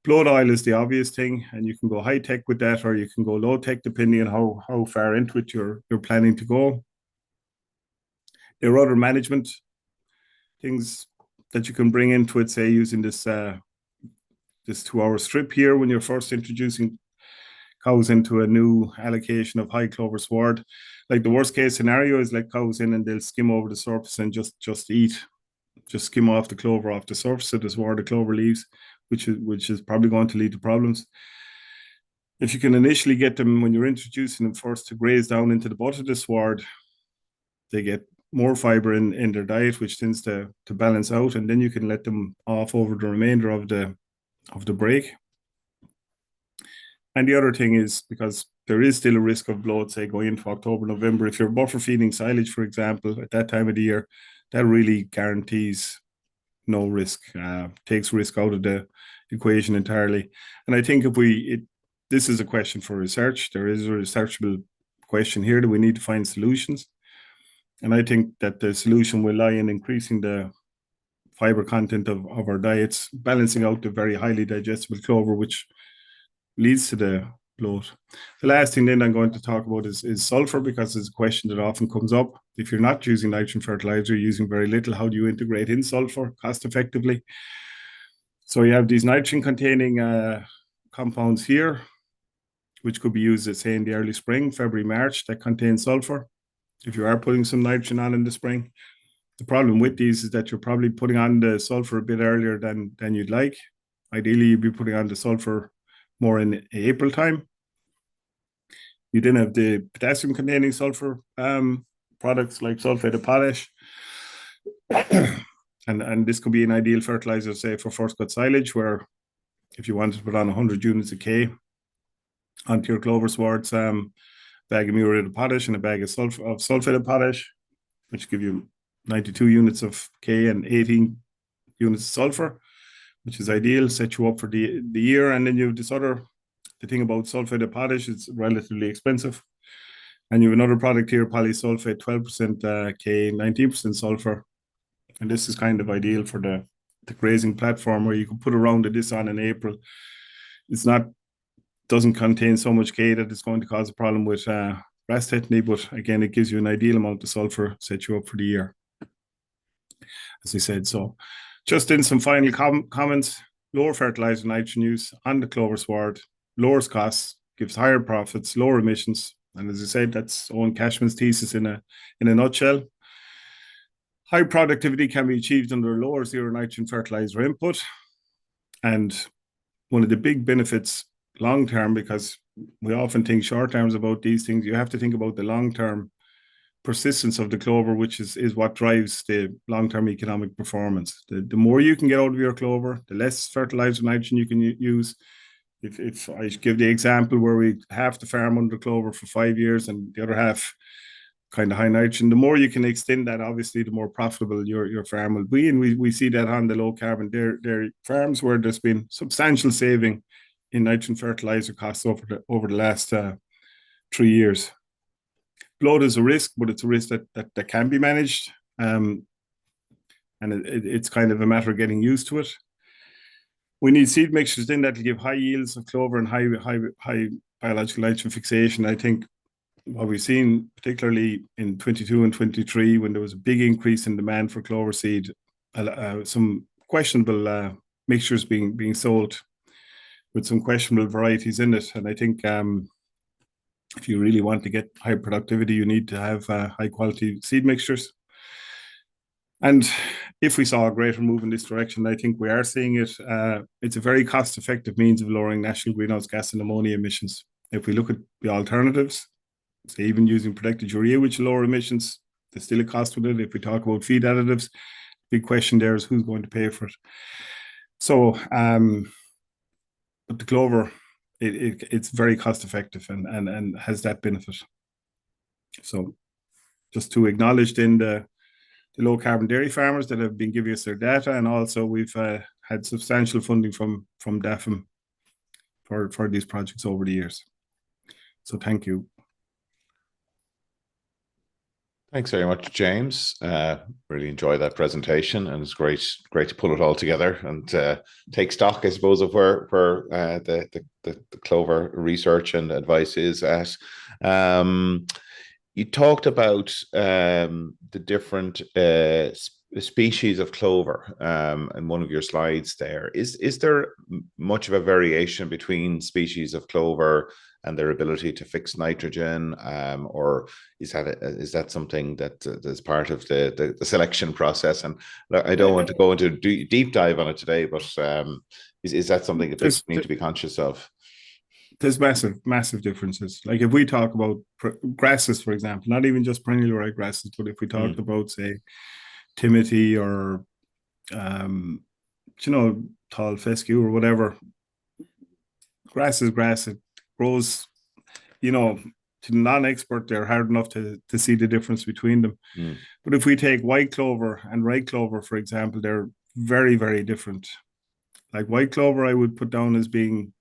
bloat oil is the obvious thing, and you can go high tech with that, or you can go low tech depending on how far into it you're planning to go. There are other management things that you can bring into it, say using this 2-hour strip here when you're first introducing cows into a new allocation of high clover sward. Like the worst case scenario is let cows in and they'll skim over the surface and just skim off the clover off the surface of the sward, the clover leaves, which is probably going to lead to problems. If you can initially get them, when you're introducing them first, to graze down into the butt of the sward, they get more fiber in their diet, which tends to balance out, and then you can let them off over the remainder of the break. And the other thing is, because there is still a risk of bloat, say going into October, November, if you're buffer feeding silage, for example, at that time of the year, that really guarantees no risk, takes risk out of the equation entirely. And I think this is a question for research. There is a researchable question here that we need to find solutions. And I think that the solution will lie in increasing the fiber content of our diets, balancing out the very highly digestible clover, which leads to the bloat. The last thing then I'm going to talk about is sulfur, because it's a question that often comes up. If you're not using nitrogen fertilizer, you're using very little, how do you integrate in sulfur cost effectively? So you have these nitrogen containing compounds here, which could be used, say, in the early spring, February, March, that contain sulfur. If you are putting some nitrogen on in the spring, the problem with these is that you're probably putting on the sulfur a bit earlier than you'd like. Ideally, you'd be putting on the sulfur more in April time. You then have the potassium-containing sulfur products like sulfate of potash. and this could be an ideal fertilizer, say, for first cut silage, where if you wanted to put on 100 units of K onto your clover swards, bag of muriate of potash and a bag of sulfate of potash, which give you 92 units of K and 18 units of sulfur, which is ideal, set you up for the year. And then you have the thing about sulfate of potash, it's relatively expensive. And you have another product here, polysulfate, 12% K, 19% sulfur. And this is kind of ideal for the grazing platform, where you can put a round of this on in April. Doesn't contain so much K that it's going to cause a problem with grass tetany, but again, it gives you an ideal amount of sulfur, set you up for the year, as I said. So just in some final comments, lower fertilizer nitrogen use on the clover sward lowers costs, gives higher profits, lower emissions. And as I said, that's Owen Cashman's thesis in a nutshell. High productivity can be achieved under lower zero nitrogen fertilizer input. And one of the big benefits long term, because we often think short terms about these things, you have to think about the long term persistence of the clover, which is what drives the long term economic performance. The more you can get out of your clover, the less fertilizer nitrogen you can use. If I give the example where we half the farm under clover for 5 years and the other half kind of high nitrogen, the more you can extend that, obviously, the more profitable your farm will be. And we see that on the low carbon dairy farms, where there's been substantial saving in nitrogen fertilizer costs over the last 3 years. Bloat is a risk, but it's a risk that can be managed. And it's kind of a matter of getting used to it. We need seed mixtures then that will give high yields of clover and high biological nitrogen fixation. I think what we've seen, particularly in 22 and 23, when there was a big increase in demand for clover seed, some questionable mixtures being sold with some questionable varieties in it. And I think if you really want to get high productivity, you need to have high quality seed mixtures. And if we saw a greater move in this direction, I think we are seeing it. It's a very cost-effective means of lowering national greenhouse gas and ammonia emissions. If we look at the alternatives, say even using protected urea, which lower emissions, there's still a cost with it. If we talk about feed additives, big question there is who's going to pay for it. So, but the clover, it's very cost-effective and has that benefit. So, just to acknowledge then the low carbon dairy farmers that have been giving us their data, and also we've had substantial funding from DAFM for these projects over the years. So thank you. Thanks very much, James. Really enjoyed that presentation, and it's great to pull it all together and take stock, I suppose, of where the clover research and advice is at. You talked about the different species of clover in one of your slides there. Is there much of a variation between species of clover and their ability to fix nitrogen, or is that something that is part of the selection process? And I don't want to go into a deep dive on it today, but is that something that people need to be conscious of? There's massive differences. Like if we talk about grasses, for example, not even just perennial rye grasses, but if we talked about, say, Timothy or, tall fescue or whatever, grass is grass. It grows, to the non-expert, they're hard enough to see the difference between them. But if we take white clover and red clover, for example, they're very, very different. Like white clover, I would put down as being,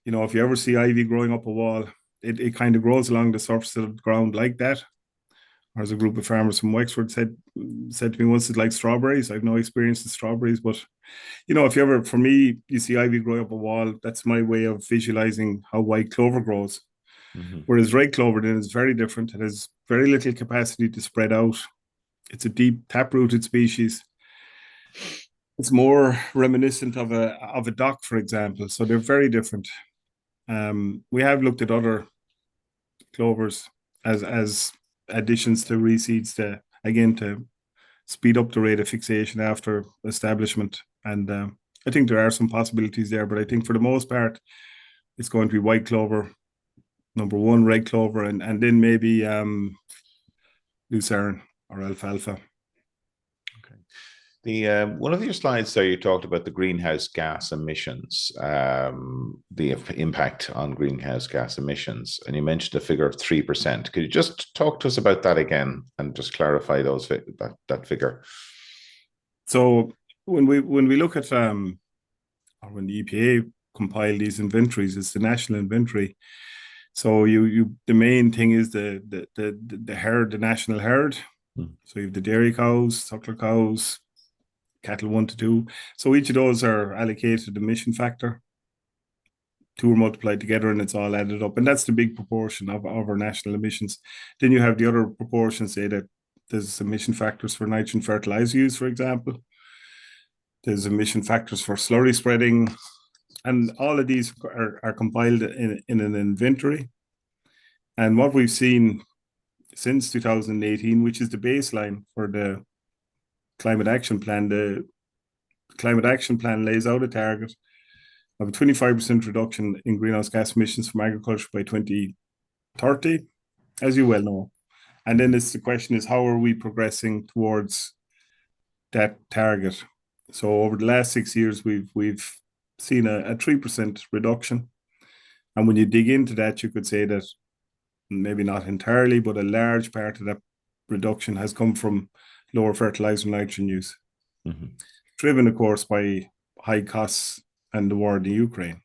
if you ever see ivy growing up a wall, it kind of grows along the surface of the ground like that. Or as a group of farmers from Wexford said to me once, it's like strawberries. I have no experience with strawberries, but if you ever, for me, you see ivy growing up a wall, that's my way of visualizing how white clover grows. Whereas red clover then is very different. It has very little capacity to spread out. It's a deep tap-rooted species. It's more reminiscent of a dock, for example. So they're very different. We have looked at other clovers as additions to reseeds to speed up the rate of fixation after establishment. And I think there are some possibilities there, but I think for the most part, it's going to be white clover, number one, red clover, and then maybe lucerne or alfalfa. One of your slides there, you talked about the greenhouse gas emissions, the impact on greenhouse gas emissions, and you mentioned a figure of 3%. Could you just talk to us about that again and just clarify that figure? So when we look at or when the EPA compile these inventories, it's the national inventory. So the main thing is the herd, the national herd. So you have the dairy cows, suckler cows, cattle 1 to 2. So each of those are allocated emission factor. 2 are multiplied together and it's all added up. And that's the big proportion of our national emissions. Then you have the other proportions, say that there's emission factors for nitrogen fertilizer use, for example. There's emission factors for slurry spreading. And all of these are compiled in an inventory. And what we've seen since 2018, which is the baseline for the Climate Action Plan, the Climate Action Plan lays out a target of a 25% reduction in greenhouse gas emissions from agriculture by 2030, as you well know. And then the question is, how are we progressing towards that target? So over the last 6 years, we've seen a 3% reduction. And when you dig into that, you could say that maybe not entirely, but a large part of that reduction has come from lower fertilizer and nitrogen use, driven, of course, by high costs and the war in Ukraine.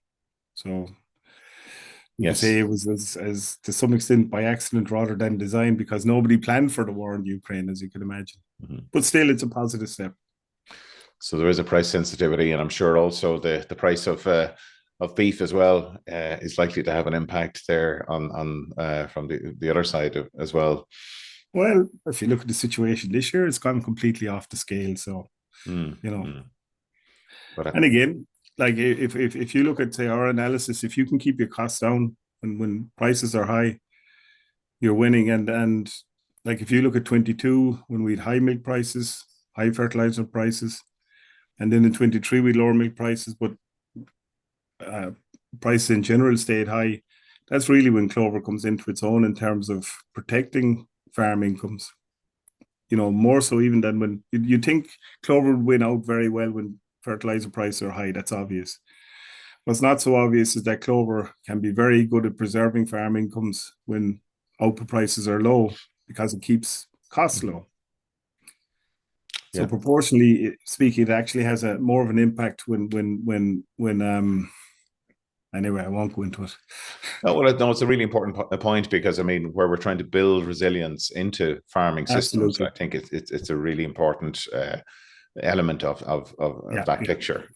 So You could say it was as to some extent by accident rather than design, because nobody planned for the war in Ukraine, as you can imagine. But still, it's a positive step. So there is a price sensitivity, and I'm sure also the price of beef as well is likely to have an impact there on from the other side as well. Well, if you look at the situation this year, it's gone completely off the scale. So, you know, and again, like if you look at, say, our analysis, if you can keep your costs down when prices are high, you're winning. And like if you look at 22, when we had high milk prices, high fertilizer prices, and then in 23 we lower milk prices, but prices in general stayed high. That's really when clover comes into its own in terms of protecting farm incomes. You know, more so even than when you think clover would win out very well when fertilizer prices are high. That's obvious. What's not so obvious is that clover can be very good at preserving farm incomes when output prices are low, because it keeps costs low. So proportionally speaking, it actually has a more of an impact when anyway, I won't go into it. No, it's a really important point, because I mean, where we're trying to build resilience into farming systems, I think it's a really important element of that picture.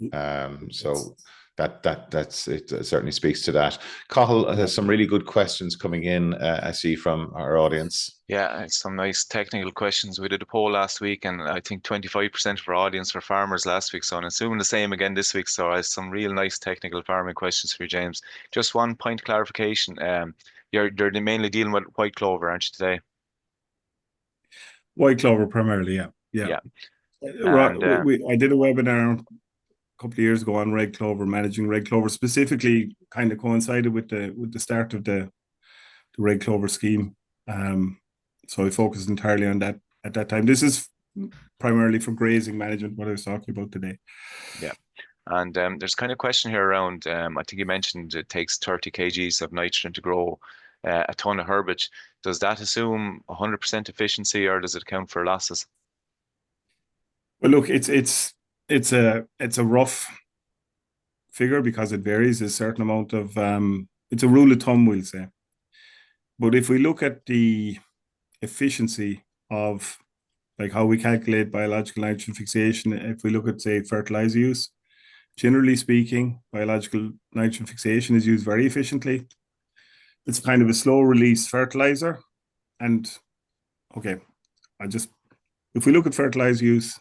So that's it. Certainly speaks to that. Cathal has some really good questions coming in. I see from our audience. Yeah, it's some nice technical questions. We did a poll last week, and I think 25% of our audience were farmers last week. So I'm assuming the same again this week. So I have some real nice technical farming questions for you, James. Just one point of clarification. You're mainly dealing with white clover, aren't you, today? White clover primarily, yeah. And, I did a webinar a couple of years ago on red clover, managing red clover, specifically kind of coincided with the start of the red clover scheme. So I focused entirely on that at that time. This is primarily for grazing management, what I was talking about today. Yeah. And there's kind of a question here around, I think you mentioned it takes 30 kgs of nitrogen to grow a ton of herbage. Does that assume 100% efficiency, or does it account for losses? Well, look, it's a rough figure because it varies a certain amount of, it's a rule of thumb, we'll say. But if we look at the efficiency of like how we calculate biological nitrogen fixation, if we look at, say, fertilizer use, generally speaking, biological nitrogen fixation is used very efficiently. It's kind of a slow release fertilizer. And okay, if we look at fertilizer use,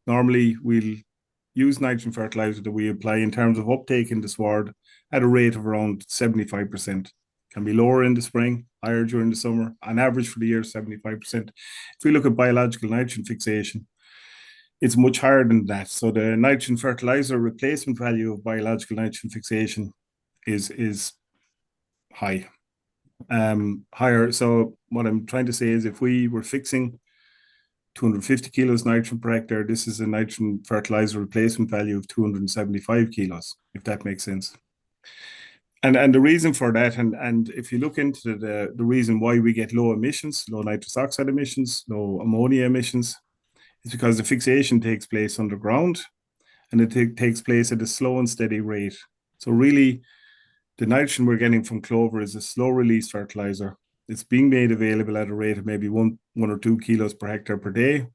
normally we'll use nitrogen fertilizer that we apply in terms of uptake in the sward at a rate of around 75%. Can be lower in the spring, higher during the summer. On average for the year, 75%. If we look at biological nitrogen fixation, it's much higher than that. So the nitrogen fertilizer replacement value of biological nitrogen fixation is high, higher. So what I'm trying to say is, if we were fixing 250 kilos nitrogen per hectare, this is a nitrogen fertilizer replacement value of 275 kilos, if that makes sense. And the reason for that, and if you look into the reason why we get low emissions, low nitrous oxide emissions, low ammonia emissions, is because the fixation takes place underground, and it takes place at a slow and steady rate. So really, the nitrogen we're getting from clover is a slow release fertilizer. It's being made available at a rate of maybe one or 2 kilos per hectare per day,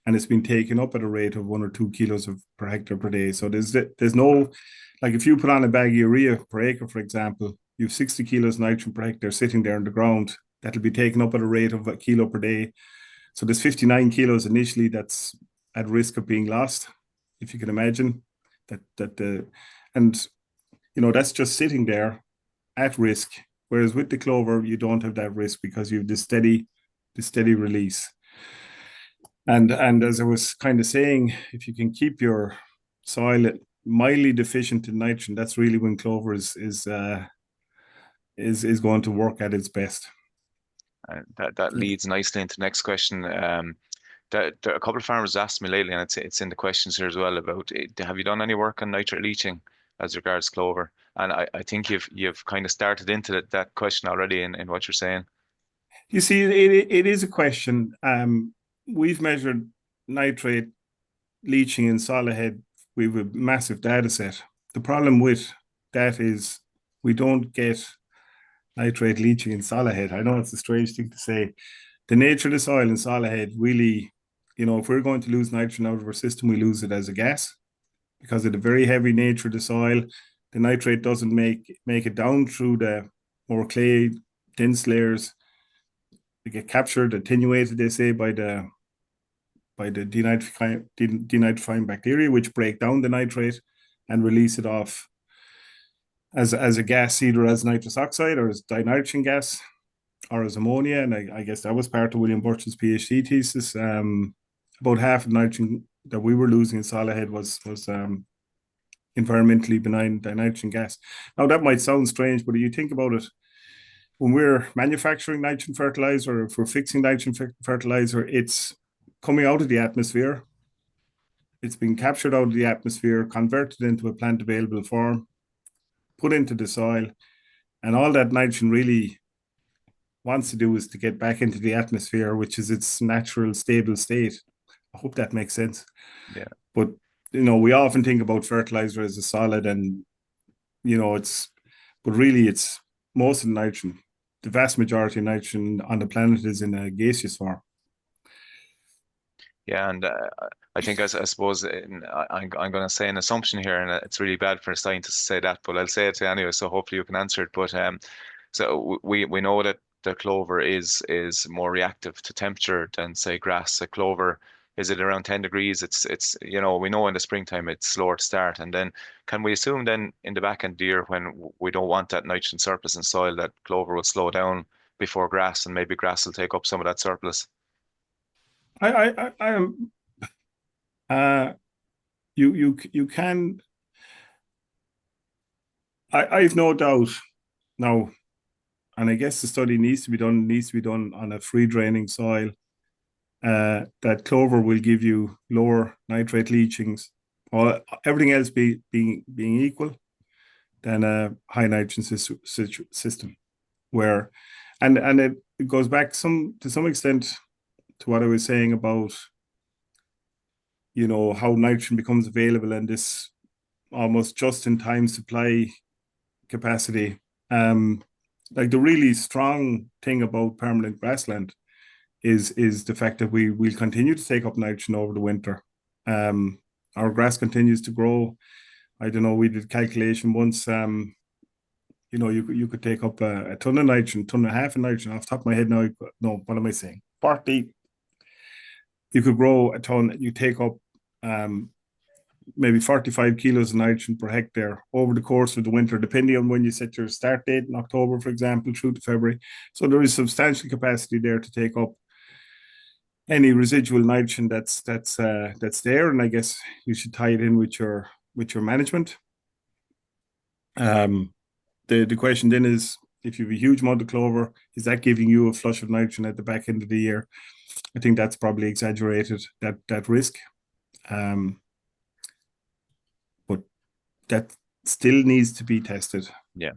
and it's been taken up at a rate of 1 or 2 kilos per hectare per day. So there's no, like if you put on a bag of urea per acre, for example, you have 60 kilos nitrogen per hectare sitting there on the ground. That'll be taken up at a rate of 1 kilo per day. So there's 59 kilos initially that's at risk of being lost, if you can imagine and you know, that's just sitting there at risk. Whereas with the clover, you don't have that risk because you have this steady release. And as I was kind of saying, if you can keep your soil mildly deficient in nitrogen, that's really when clover is going to work at its best. That leads nicely into the next question. A couple of farmers asked me lately, and it's in the questions here as well, about have you done any work on nitrate leaching as regards clover? And I think you've kind of started into that question already in what you're saying. You see, it is a question. We've measured nitrate leaching in solid head. We have a massive data set. The problem with that is we don't get nitrate leaching in solid head. I know it's a strange thing to say. The nature of the soil in solid head really, if we're going to lose nitrogen out of our system, we lose it as a gas because of the very heavy nature of the soil. The nitrate doesn't make it down through the more clay dense layers. They get captured, attenuated, they say, by the denitrifying bacteria, which break down the nitrate and release it off as a gas, either as nitrous oxide or as dinitrogen gas or as ammonia. And I guess that was part of William Birch's PhD thesis. About half of nitrogen that we were losing in solid head was environmentally benign dinitrogen gas. Now, that might sound strange, but if you think about it, when we're manufacturing nitrogen fertilizer, or if we're fixing nitrogen fertilizer, it's coming out of the atmosphere. It's being captured out of the atmosphere, converted into a plant available form, put into the soil, and all that nitrogen really wants to do is to get back into the atmosphere, which is its natural stable state. I hope that makes sense. Yeah. But we often think about fertilizer as a solid, and but really it's most of the nitrogen. The vast majority of nitrogen on the planet is in a gaseous form. Yeah, and I think I suppose I'm going to say an assumption here, and it's really bad for a scientist to say that, but I'll say it anyway. So hopefully you can answer it. But so we know that the clover is more reactive to temperature than say grass. A clover, is it around 10 degrees? It's we know in the springtime it's slower to start, and then can we assume then in the back end of the year when we don't want that nitrogen surplus in soil that clover will slow down before grass, and maybe grass will take up some of that surplus? I am. You can. I've no doubt now, and I guess the study needs to be done on a free draining soil. That clover will give you lower nitrate leachings, or everything else being equal, than a high nitrogen system, where, and it goes back to some extent to what I was saying about how nitrogen becomes available and this almost just-in-time supply capacity. Like the really strong thing about permanent grassland is the fact that we'll continue to take up nitrogen over the winter. Our grass continues to grow. I don't know, we did calculation once, you could take up a ton of nitrogen, ton and a half of nitrogen off the top of my head now. No, what am I saying? 40. You could grow a ton, you take up maybe 45 kilos of nitrogen per hectare over the course of the winter, depending on when you set your start date in October, for example, through to February. So there is substantial capacity there to take up any residual nitrogen that's there, and I guess you should tie it in with your management. The question then is, if you have a huge amount of clover, is that giving you a flush of nitrogen at the back end of the year? I think that's probably exaggerated, that risk. But that still needs to be tested. Yeah.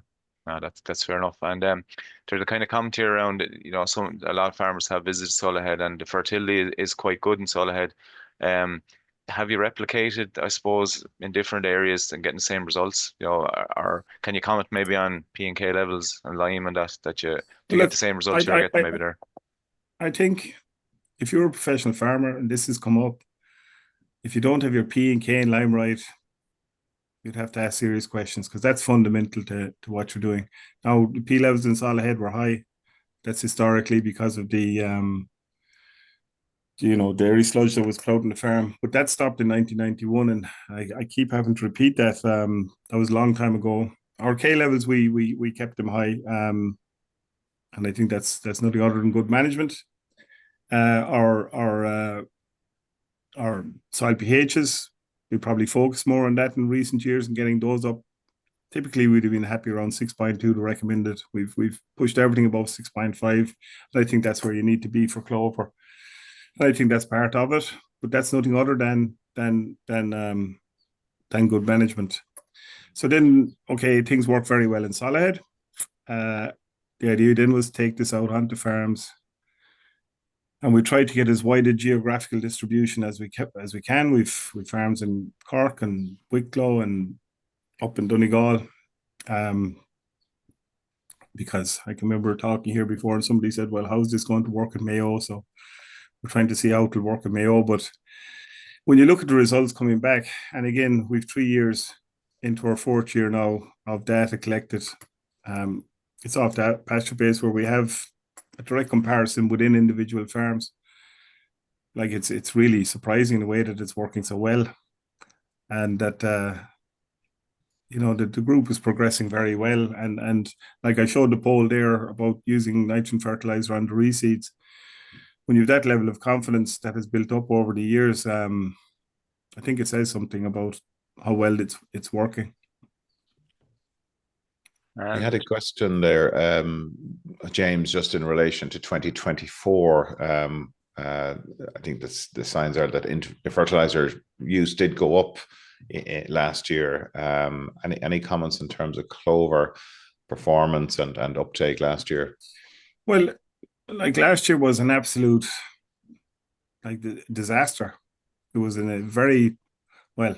No, that's fair enough. And there's a kind of commentary around, a lot of farmers have visited Solihead, and the fertility is quite good in Solihead. Have you replicated, I suppose, in different areas and getting the same results? Or can you comment maybe on P&K levels and lime and that you get the same results you're getting maybe there? I think if you're a professional farmer and this has come up, if you don't have your P&K and lime right, you'd have to ask serious questions, because that's fundamental to what you're doing. Now, the P levels in Solihead were high. That's historically because of the dairy sludge that was clouding the farm. But that stopped in 1991, and I keep having to repeat that. That was a long time ago. Our K levels, we kept them high, and I think that's nothing other than good management. Our soil pHs, we probably focus more on that in recent years and getting those up. Typically, we'd have been happy around 6.2 to recommended. We've pushed everything above 6.5. I think that's where you need to be for clover. I think that's part of it, but that's nothing other than good management. So then, okay, things work very well in Solihead. The idea then was to take this out onto farms, and we tried to get as wide a geographical distribution as we can. We've farms in Cork and Wicklow and up in Donegal. because I can remember talking here before and somebody said, well, how's this going to work in Mayo? So we're trying to see how it will work in Mayo. But when you look at the results coming back, and again, we've 3 years into our 4th year now of data collected. It's off that pasture base where we have a direct comparison within individual farms. Like it's really surprising the way that it's working so well, and that the group is progressing very well. And like I showed the poll there about using nitrogen fertilizer on the reseeds. When you have that level of confidence that has built up over the years, I think it says something about how well it's working. I had a question there, James, just in relation to 2024. I think the signs are that fertilizer use did go up last year. Any comments in terms of clover performance and uptake last year? Well, like last year was an absolute disaster. It was in a very, well,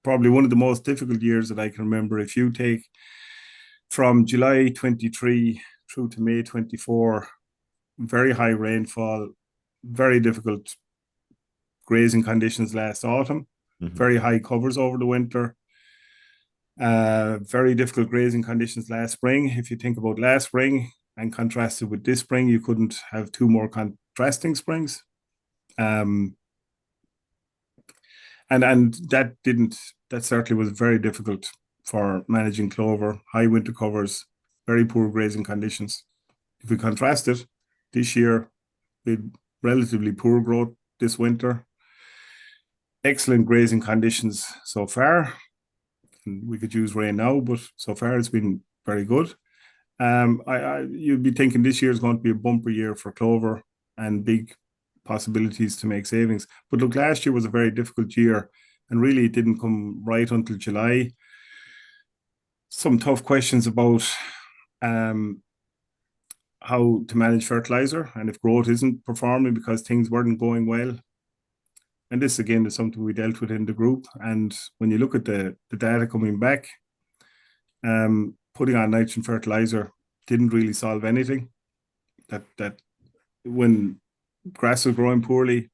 probably one of the most difficult years that I can remember. If you take from July 23 through to May 24, very high rainfall, very difficult grazing conditions last autumn, very high covers over the winter, very difficult grazing conditions last spring. If you think about last spring and contrasted with this spring, you couldn't have two more contrasting springs. And that certainly was very difficult for managing clover, high winter covers, very poor grazing conditions. If we contrast it, this year, we had relatively poor growth this winter, excellent grazing conditions so far. And we could use rain now, but so far it's been very good. You'd be thinking this year is going to be a bumper year for clover and big possibilities to make savings. But look, last year was a very difficult year, and really it didn't come right until July. Some tough questions about how to manage fertilizer and if growth isn't performing because things weren't going well. And this again is something we dealt with in the group. And when you look at the data coming back, putting on nitrogen fertilizer didn't really solve anything. That when grass was growing poorly,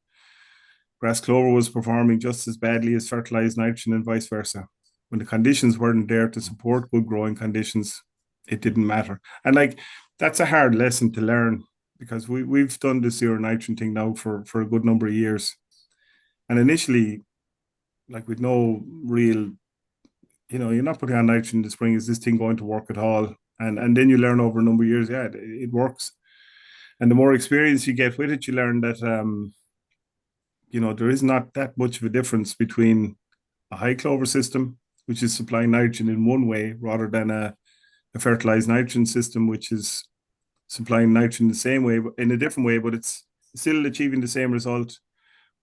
grass clover was performing just as badly as fertilized nitrogen and vice versa. When the conditions weren't there to support good growing conditions, it didn't matter. And like, that's a hard lesson to learn, because we've done the zero nitrogen thing now for a good number of years. And initially, like with no real, you're not putting on nitrogen in the spring, is this thing going to work at all? And then you learn over a number of years, yeah, it works. And the more experience you get with it, you learn that, there is not that much of a difference between a high clover system, which is supplying nitrogen in one way, rather than a fertilized nitrogen system, which is supplying nitrogen the same way, in a different way, but it's still achieving the same result.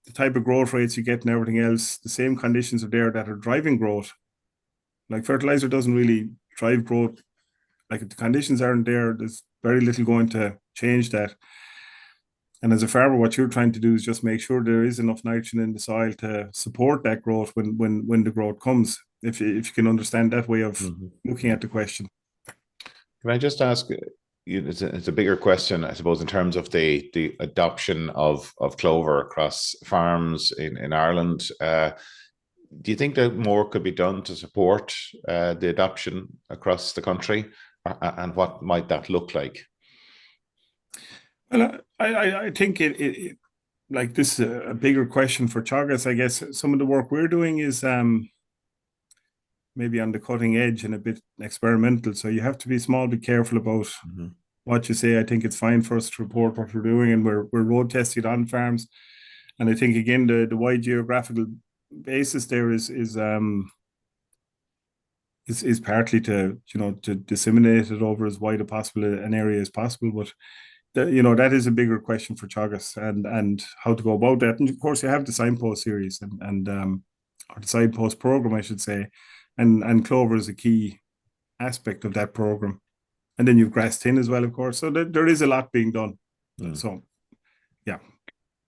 The type of growth rates you get and everything else, the same conditions are there that are driving growth. Like fertilizer doesn't really drive growth. Like if the conditions aren't there, there's very little going to change that. And as a farmer, what you're trying to do is just make sure there is enough nitrogen in the soil to support that growth when the growth comes, if you can understand that way of looking at the question. Can I just ask, it's a bigger question, I suppose, in terms of the adoption of clover across farms in Ireland. Do you think that more could be done to support the adoption across the country, and what might that look like? Well, I think it like this is a bigger question for Teagasc. I guess some of the work we're doing is maybe on the cutting edge and a bit experimental. So you have to be small, be careful about what you say. I think it's fine for us to report what we're doing, and we're road testing on farms. And I think again the wide geographical basis there is partly to disseminate it over as wide a possible an area as possible. But that is a bigger question for Teagasc and how to go about that. And of course, you have the Signpost Series and or the Signpost program, I should say, and clover is a key aspect of that program. And then you've grass tin as well, of course. So there is a lot being done. So, yeah,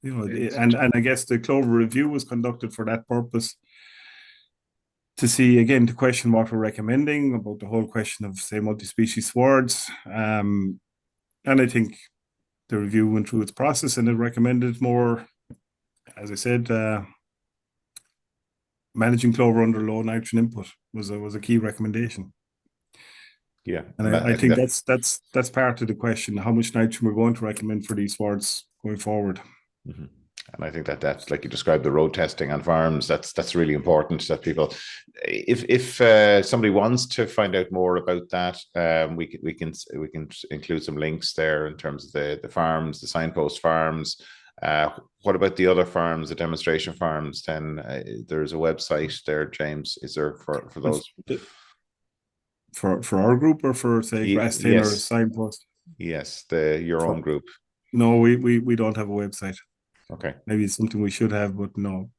and I guess the clover review was conducted for that purpose. to see, again, to question what we're recommending about the whole question of, say, multi-species swards. And I think the review went through its process and it recommended more, as I said, managing clover under low nitrogen input was a key recommendation. Yeah, and I think that's part of the question: how much nitrogen we're going to recommend for these swards going forward. Mm-hmm. And I think that's like you described the road testing on farms. That's really important that people, if somebody wants to find out more about that, we can include some links there in terms of the farms, the signpost farms. What about the other farms, the demonstration farms? Then there's a website there, James. Is there for those? For our group, or for, say, Grasstown yes. or Signpost? Yes, your own group. No, we don't have a website. Okay. Maybe it's something we should have, but no.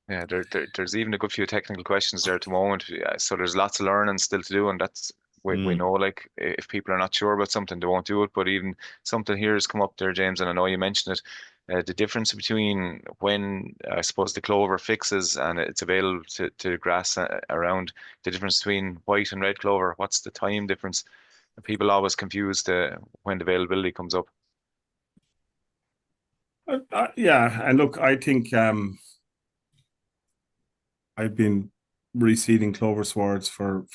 Yeah, there's even a good few technical questions there at the moment. So there's lots of learning still to do, and that's we know, like, if people are not sure about something, they won't do it. But even something here has come up there, James, and I know you mentioned it. The difference between when, I suppose, the clover fixes and it's available to grass around, the difference between white and red clover. What's the time difference? People always confused when the availability comes up. Yeah, and look, I think I've been reseeding clover swards for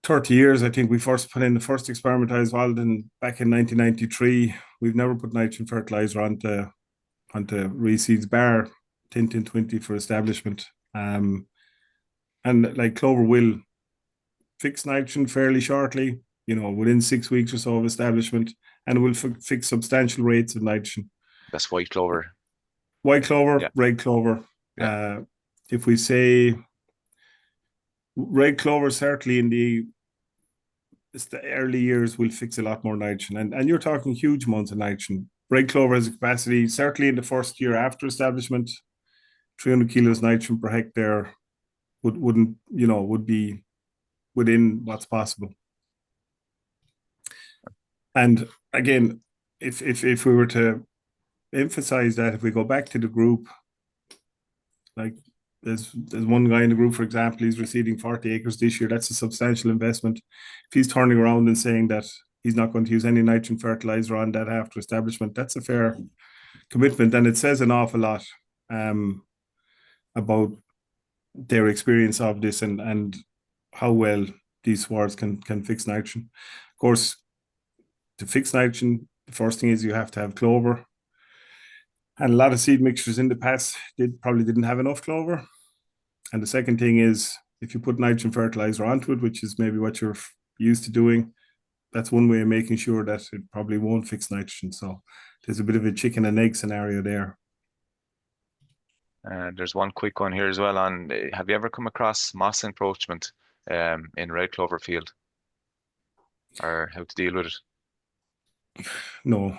30 years. I think we first put in the first experimentized Walden back in 1993. We've never put nitrogen fertilizer onto reseeds, bar 10-20 for establishment. And like clover will fix nitrogen fairly shortly, within 6 weeks or so of establishment, and it will fix substantial rates of nitrogen. That's white clover. White clover, yeah. Red clover. Yeah. If we say red clover, certainly in the early years, will fix a lot more nitrogen, and you're talking huge amounts of nitrogen. Red clover has a capacity, certainly in the first year after establishment, 300 kilos nitrogen per hectare would be within what's possible. And again, if we were to emphasize that, if we go back to the group, like there's one guy in the group, for example, he's reseeding 40 acres this year. That's a substantial investment. If he's turning around and saying that he's not going to use any nitrogen fertilizer on that after establishment, that's a fair commitment, and it says an awful lot about their experience of this and how well these swards can fix nitrogen. Of course, to fix nitrogen, the first thing is you have to have clover. And a lot of seed mixtures in the past probably didn't have enough clover. And the second thing is, if you put nitrogen fertilizer onto it, which is maybe what you're used to doing, that's one way of making sure that it probably won't fix nitrogen. So there's a bit of a chicken and egg scenario there. There's one quick one here as well on, have you ever come across moss encroachment in red clover field, or how to deal with it? No.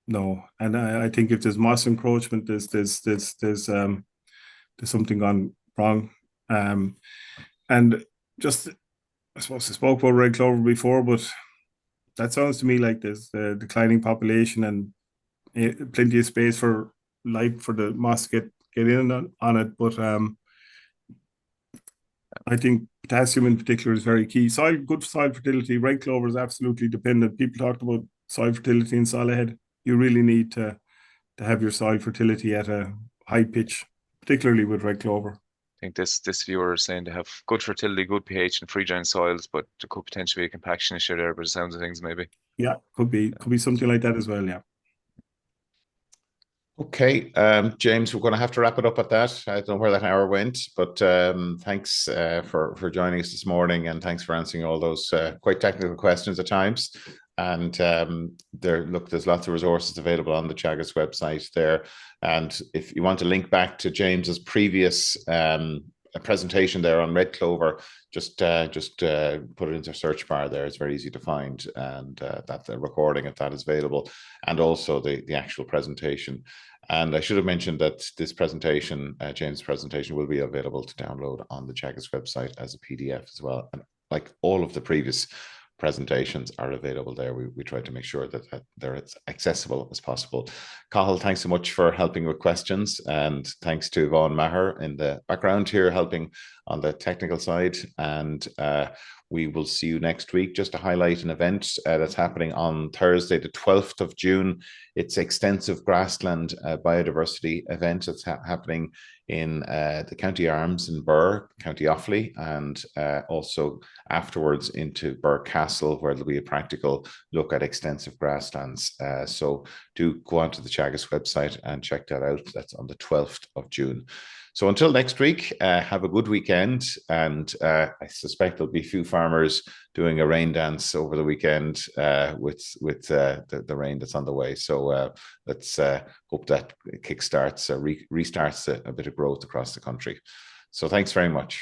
No, and I think if there's moss encroachment, there's something gone wrong. And just, I suppose I spoke about red clover before, but that sounds to me like there's a declining population and plenty of space for light for the moss to get in on it. But I think potassium in particular is very key. Good soil fertility, red clover is absolutely dependent. People talked about soil fertility in soil ahead. You really need to have your soil fertility at a high pitch, particularly with red clover. I think this viewer is saying to have good fertility, good pH, and free drain soils, but there could potentially be a compaction issue there, but it sounds of things maybe. Yeah, could be something like that as well, yeah. Okay, James, we're going to have to wrap it up at that. I don't know where that hour went, but thanks for joining us this morning, and thanks for answering all those quite technical questions at times. And there's lots of resources available on the Teagasc website there. And if you want to link back to James's previous presentation there on red clover, just put it into a search bar there. It's very easy to find, and that the recording of that is available, and also the actual presentation. And I should have mentioned that this presentation, James' presentation, will be available to download on the Teagasc website as a PDF as well. And like all of the previous presentations are available there. We try to make sure that they're as accessible as possible. Cathal, thanks so much for helping with questions, and thanks to Vaughan Maher in the background here helping on the technical side. And we will see you next week. Just to highlight an event that's happening on Thursday, the 12th of June. It's Extensive Grassland Biodiversity event. It's happening in the County Arms in Birr, County Offaly, and also afterwards into Birr Castle, where there'll be a practical look at extensive grasslands. So do go onto the Teagasc website and check that out. That's on the 12th of June. So until next week, have a good weekend. And I suspect there'll be a few farmers doing a rain dance over the weekend with the rain that's on the way. So let's hope that kickstarts, restarts a bit of growth across the country. So thanks very much.